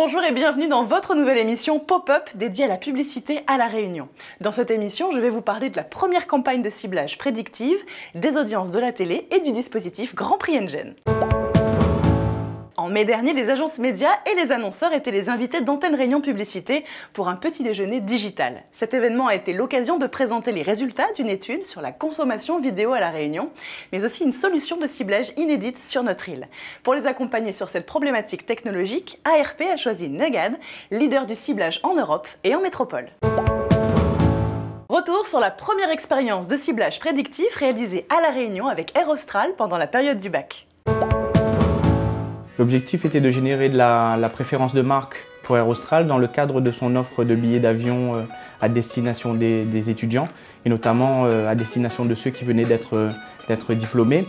Bonjour et bienvenue dans votre nouvelle émission Pop-up dédiée à la publicité à La Réunion. Dans cette émission, je vais vous parler de la première campagne de ciblage prédictive, des audiences de la télé et du dispositif Grand Prix Engine. En mai dernier, les agences médias et les annonceurs étaient les invités d'Antenne Réunion Publicité pour un petit déjeuner digital. Cet événement a été l'occasion de présenter les résultats d'une étude sur la consommation vidéo à La Réunion, mais aussi une solution de ciblage inédite sur notre île. Pour les accompagner sur cette problématique technologique, ARP a choisi Nugad, leader du ciblage en Europe et en métropole. Retour sur la première expérience de ciblage prédictif réalisée à La Réunion avec Air Austral pendant la période du bac. L'objectif était de générer de la préférence de marque pour Air Austral dans le cadre de son offre de billets d'avion à destination des étudiants et notamment à destination de ceux qui venaient d'être diplômés.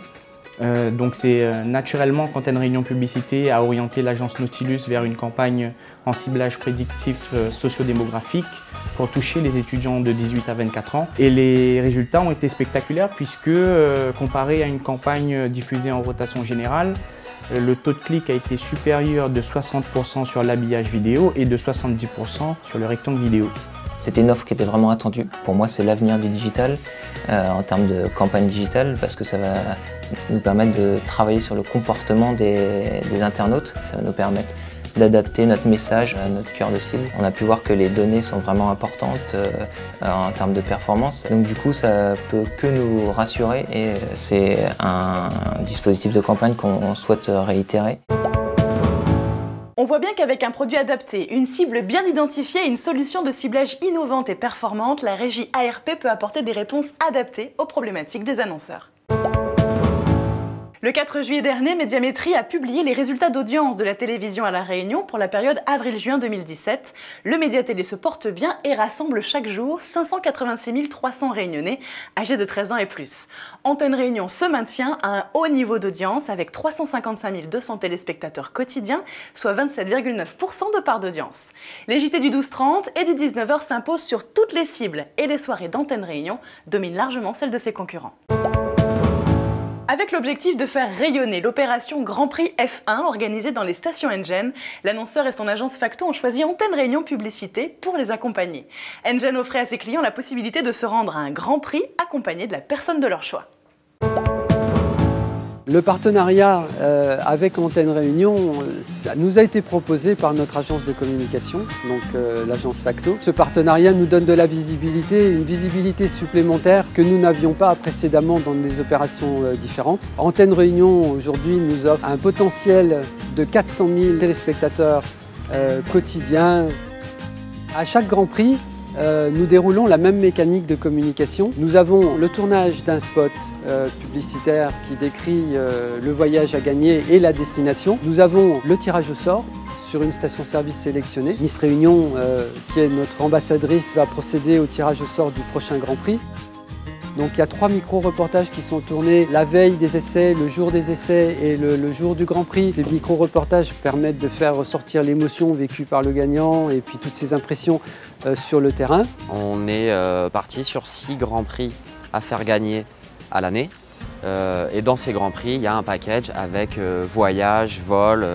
Donc c'est naturellement qu'Antenne Réunion Publicité a orienté l'agence Nautilus vers une campagne en ciblage prédictif sociodémographique pour toucher les étudiants de 18 à 24 ans. Et les résultats ont été spectaculaires puisque comparé à une campagne diffusée en rotation générale, le taux de clic a été supérieur de 60% sur l'habillage vidéo et de 70% sur le rectangle vidéo. C'était une offre qui était vraiment attendue. Pour moi, c'est l'avenir du digital en termes de campagne digitale parce que ça va nous permettre de travailler sur le comportement des internautes. Ça va nous permettre d'adapter notre message à notre cœur de cible. On a pu voir que les données sont vraiment importantes en termes de performance. Donc du coup, ça peut que nous rassurer et c'est un dispositif de campagne qu'on souhaite réitérer. On voit bien qu'avec un produit adapté, une cible bien identifiée et une solution de ciblage innovante et performante, la régie ARP peut apporter des réponses adaptées aux problématiques des annonceurs. Le 4 juillet dernier, Médiamétrie a publié les résultats d'audience de la télévision à La Réunion pour la période avril-juin 2017. Le Média Télé se porte bien et rassemble chaque jour 586 300 réunionnais âgés de 13 ans et plus. Antenne Réunion se maintient à un haut niveau d'audience avec 355 200 téléspectateurs quotidiens, soit 27,9% de part d'audience. Les JT du 12h30 et du 19h s'imposent sur toutes les cibles et les soirées d'Antenne Réunion dominent largement celles de ses concurrents. Avec l'objectif de faire rayonner l'opération Grand Prix F1 organisée dans les stations Engen, l'annonceur et son agence Facto ont choisi Antenne Réunion Publicité pour les accompagner. Engen offrait à ses clients la possibilité de se rendre à un Grand Prix accompagné de la personne de leur choix. Le partenariat avec Antenne Réunion ça nous a été proposé par notre agence de communication, donc l'agence Facto. Ce partenariat nous donne de la visibilité, une visibilité supplémentaire que nous n'avions pas précédemment dans des opérations différentes. Antenne Réunion aujourd'hui nous offre un potentiel de 400 000 téléspectateurs quotidiens. À chaque Grand Prix, nous déroulons la même mécanique de communication. Nous avons le tournage d'un spot publicitaire qui décrit le voyage à gagner et la destination. Nous avons le tirage au sort sur une station-service sélectionnée. Miss Réunion, qui est notre ambassadrice, va procéder au tirage au sort du prochain Grand Prix. Donc il y a 3 micro-reportages qui sont tournés la veille des essais, le jour des essais et le jour du Grand Prix. Ces micro-reportages permettent de faire ressortir l'émotion vécue par le gagnant et puis toutes ses impressions sur le terrain. On est parti sur 6 Grands Prix à faire gagner à l'année. Et dans ces Grands Prix, il y a un package avec voyage, vol,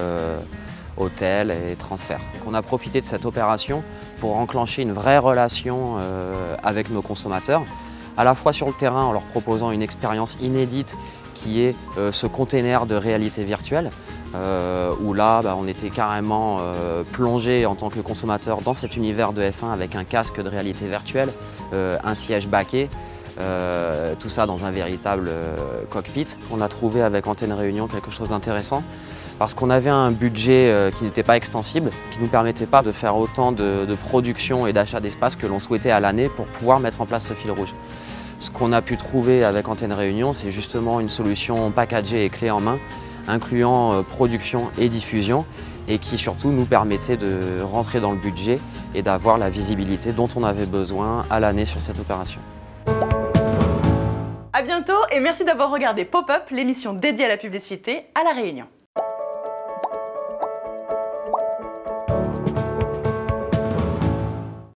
hôtel et transfert. On a profité de cette opération pour enclencher une vraie relation avec nos consommateurs, à la fois sur le terrain en leur proposant une expérience inédite qui est ce container de réalité virtuelle, où là on était carrément plongé en tant que consommateur dans cet univers de F1 avec un casque de réalité virtuelle, un siège baquet, tout ça dans un véritable cockpit. On a trouvé avec Antenne Réunion quelque chose d'intéressant parce qu'on avait un budget qui n'était pas extensible, qui ne nous permettait pas de faire autant de production et d'achat d'espace que l'on souhaitait à l'année pour pouvoir mettre en place ce fil rouge. Ce qu'on a pu trouver avec Antenne Réunion, c'est justement une solution packagée et clé en main, incluant production et diffusion, et qui surtout nous permettait de rentrer dans le budget et d'avoir la visibilité dont on avait besoin à l'année sur cette opération. À bientôt et merci d'avoir regardé Pop-up, l'émission dédiée à la publicité à La Réunion.